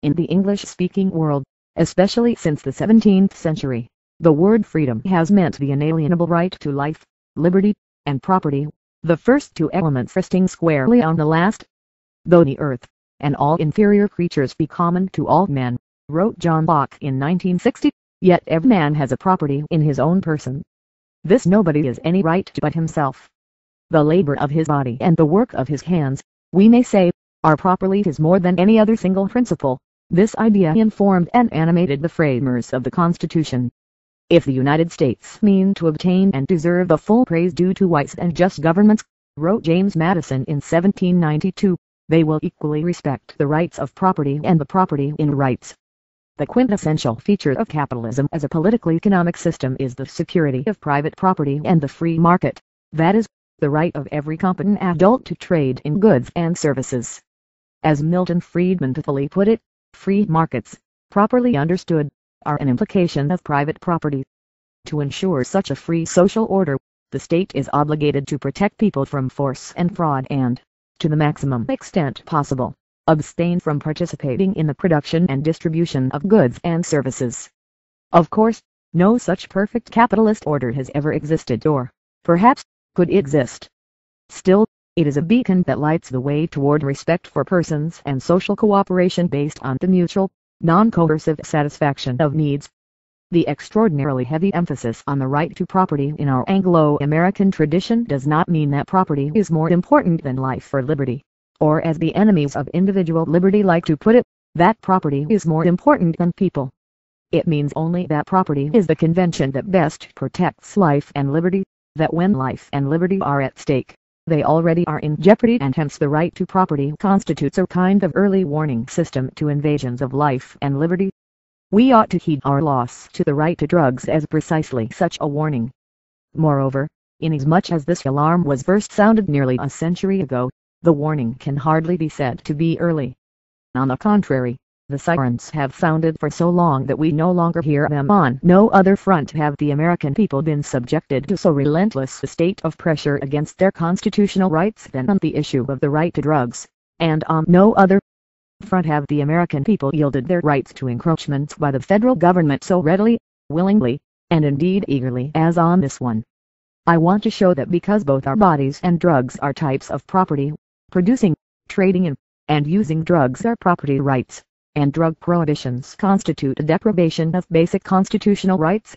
In the English-speaking world, especially since the 17th century, the word freedom has meant the inalienable right to life, liberty, and property, the first two elements resting squarely on the last. Though the earth, and all inferior creatures be common to all men, wrote John Locke in 1960, yet every man has a property in his own person. This nobody has any right to but himself. The labor of his body and the work of his hands, we may say, are properly his more than any other single principle. This idea informed and animated the framers of the Constitution. If the United States mean to obtain and deserve the full praise due to wise and just governments, wrote James Madison in 1792, they will equally respect the rights of property and the property in rights. The quintessential feature of capitalism as a political-economic system is the security of private property and the free market, that is, the right of every competent adult to trade in goods and services. As Milton Friedman fully put it, free markets, properly understood, are an implication of private property. To ensure such a free social order, the state is obligated to protect people from force and fraud and, to the maximum extent possible, abstain from participating in the production and distribution of goods and services. Of course, no such perfect capitalist order has ever existed or, perhaps, could exist. Still, it is a beacon that lights the way toward respect for persons and social cooperation based on the mutual, non-coercive satisfaction of needs. The extraordinarily heavy emphasis on the right to property in our Anglo-American tradition does not mean that property is more important than life or liberty, or as the enemies of individual liberty like to put it, that property is more important than people. It means only that property is the convention that best protects life and liberty, that when life and liberty are at stake, they already are in jeopardy, and hence the right to property constitutes a kind of early warning system to invasions of life and liberty. We ought to heed our loss to the right to drugs as precisely such a warning. Moreover, inasmuch as this alarm was first sounded nearly a century ago, the warning can hardly be said to be early. On the contrary, the sirens have sounded for so long that we no longer hear them. On no other front have the American people been subjected to so relentless a state of pressure against their constitutional rights than on the issue of the right to drugs, and on no other front have the American people yielded their rights to encroachments by the federal government so readily, willingly, and indeed eagerly as on this one. I want to show that because both our bodies and drugs are types of property, producing, trading in, and using drugs are property rights, and drug prohibitions constitute a deprivation of basic constitutional rights,